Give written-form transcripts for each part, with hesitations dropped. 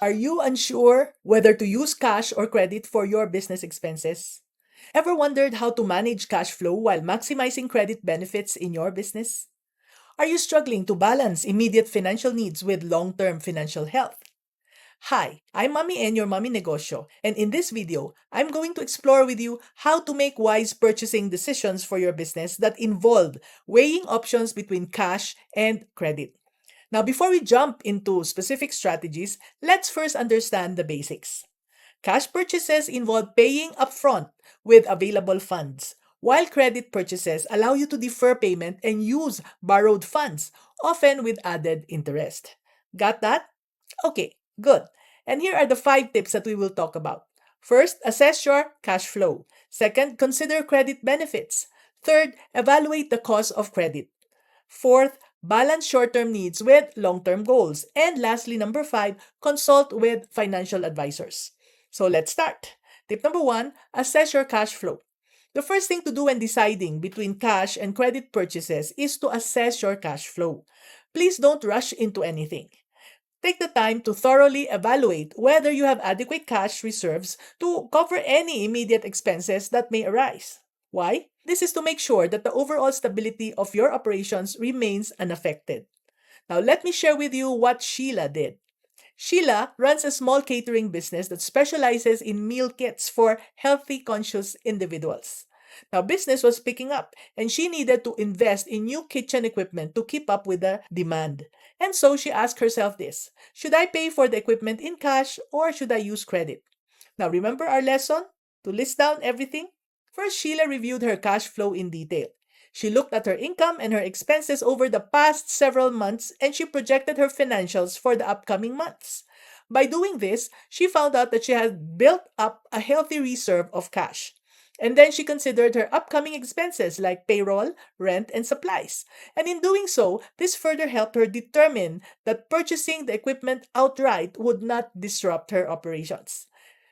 Are you unsure whether to use cash or credit for your business expenses? Ever wondered how to manage cash flow while maximizing credit benefits in your business? Are you struggling to balance immediate financial needs with long term financial health? Hi, I'm Mommy N, your Mommy Negosyo, and in this video, I'm going to explore with you how to make wise purchasing decisions for your business that involve weighing options between cash and credit. Now, before we jump into specific strategies, let's first understand the basics. Cash purchases involve paying upfront with available funds, while credit purchases allow you to defer payment and use borrowed funds, often with added interest. Got that? Okay, good. And here are the 5 tips that we will talk about. First, assess your cash flow. Second, consider credit benefits. Third, evaluate the cost of credit. Fourth, balance short-term needs with long-term goals. And lastly, number 5, consult with financial advisors. So let's start. Tip number 1, assess your cash flow. The first thing to do when deciding between cash and credit purchases is to assess your cash flow. Please don't rush into anything. Take the time to thoroughly evaluate whether you have adequate cash reserves to cover any immediate expenses that may arise. Why? This is to make sure that the overall stability of your operations remains unaffected. Now, let me share with you what Sheila did. Sheila runs a small catering business that specializes in meal kits for healthy conscious individuals. Now, business was picking up and she needed to invest in new kitchen equipment to keep up with the demand. And so she asked herself this: should I pay for the equipment in cash or should I use credit? Now, remember our lesson? To list down everything? First, Sheila reviewed her cash flow in detail. She looked at her income and her expenses over the past several months and she projected her financials for the upcoming months. By doing this, she found out that she had built up a healthy reserve of cash. And then she considered her upcoming expenses like payroll, rent, and supplies. And in doing so, this further helped her determine that purchasing the equipment outright would not disrupt her operations.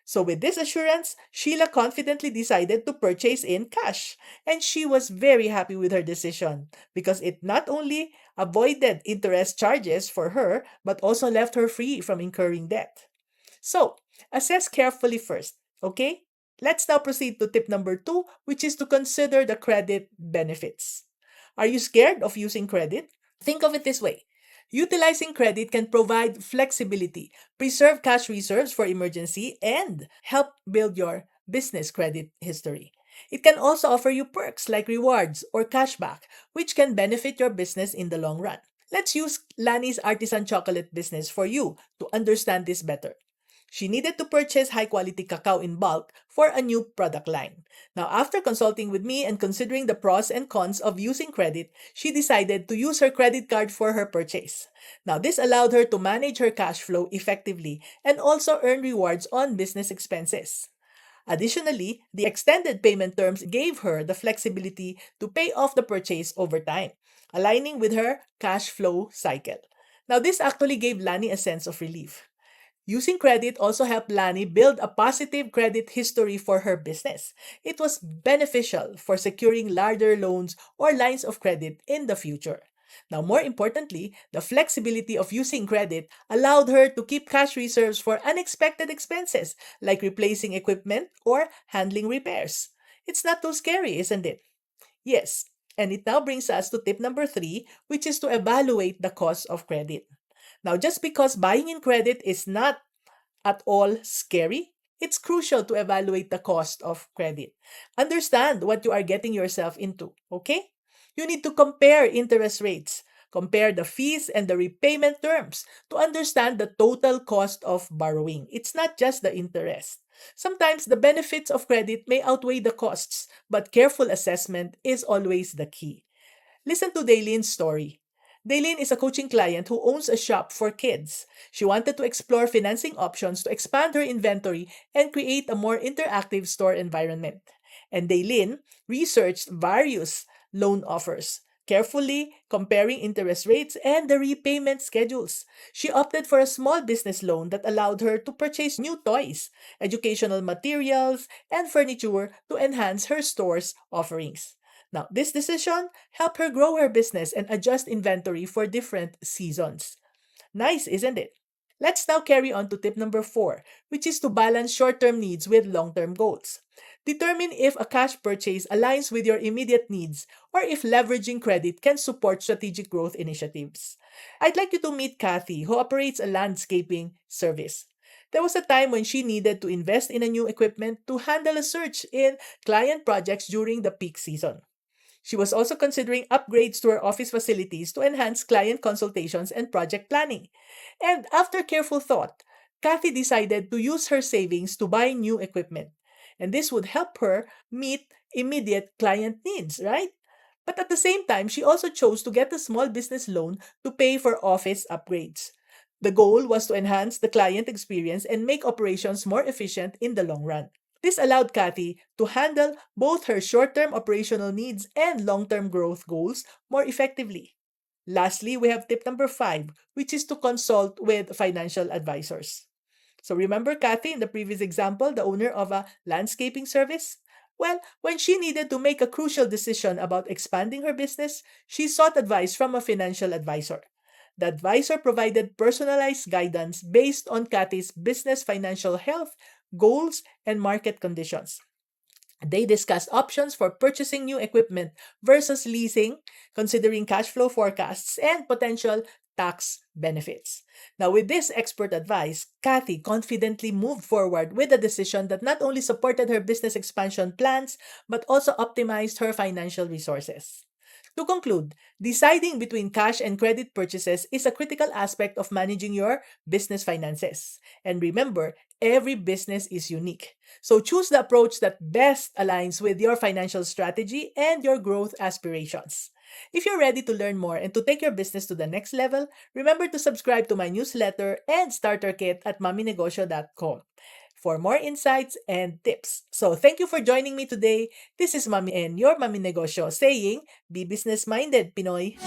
So, with this assurance, Sheila confidently decided to purchase in cash. And she was very happy with her decision because it not only avoided interest charges for her, but also left her free from incurring debt. So, assess carefully first, okay? Let's now proceed to tip number 2, which is to consider the credit benefits. Are you scared of using credit? Think of it this way. Utilizing credit can provide flexibility, preserve cash reserves for emergency, and help build your business credit history. It can also offer you perks like rewards or cashback, which can benefit your business in the long run. Let's use Lani's artisan chocolate business for you to understand this better. She needed to purchase high quality cacao in bulk for a new product line. Now, after consulting with me and considering the pros and cons of using credit, she decided to use her credit card for her purchase. Now, this allowed her to manage her cash flow effectively and also earn rewards on business expenses. Additionally, the extended payment terms gave her the flexibility to pay off the purchase over time, aligning with her cash flow cycle. Now, this actually gave Lani a sense of relief. Using credit also helped Lani build a positive credit history for her business. It was beneficial for securing larger loans or lines of credit in the future. Now, more importantly, the flexibility of using credit allowed her to keep cash reserves for unexpected expenses like replacing equipment or handling repairs. It's not too scary, isn't it? Yes. And it now brings us to tip number 3, which is to evaluate the cost of credit. Now, just because buying in credit is not at all scary, it's crucial to evaluate the cost of credit. Understand what you are getting yourself into, okay? You need to compare interest rates, compare the fees and the repayment terms to understand the total cost of borrowing. It's not just the interest. Sometimes the benefits of credit may outweigh the costs, but careful assessment is always the key. Listen to Daylene's story. Daylene is a coaching client who owns a shop for kids. She wanted to explore financing options to expand her inventory and create a more interactive store environment. And Daylene researched various loan offers, carefully comparing interest rates and the repayment schedules. She opted for a small business loan that allowed her to purchase new toys, educational materials, and furniture to enhance her store's offerings. Now, this decision helped her grow her business and adjust inventory for different seasons. Nice, isn't it? Let's now carry on to tip number 4, which is to balance short-term needs with long-term goals. Determine if a cash purchase aligns with your immediate needs or if leveraging credit can support strategic growth initiatives. I'd like you to meet Kathy, who operates a landscaping service. There was a time when she needed to invest in a new equipment to handle a surge in client projects during the peak season. She was also considering upgrades to her office facilities to enhance client consultations and project planning. And after careful thought, Kathy decided to use her savings to buy new equipment. And this would help her meet immediate client needs, right? But at the same time, she also chose to get a small business loan to pay for office upgrades. The goal was to enhance the client experience and make operations more efficient in the long run. This allowed Kathy to handle both her short term operational needs and long term growth goals more effectively. Lastly, we have tip number 5, which is to consult with financial advisors. So remember Kathy in the previous example, the owner of a landscaping service? Well, when she needed to make a crucial decision about expanding her business, she sought advice from a financial advisor. The advisor provided personalized guidance based on Kathy's business financial health, goals, and market conditions. They discussed options for purchasing new equipment versus leasing, considering cash flow forecasts and potential tax benefits. Now, with this expert advice, Kathy confidently moved forward with a decision that not only supported her business expansion plans, but also optimized her financial resources. To conclude, deciding between cash and credit purchases is a critical aspect of managing your business finances. And remember, every business is unique. So choose the approach that best aligns with your financial strategy and your growth aspirations. If you're ready to learn more and to take your business to the next level, remember to subscribe to my newsletter and starter kit at mommynegosyo.com for more insights and tips. So thank you for joining me today. This is Mommy and your Mommy Negosyo saying, be business minded, Pinoy.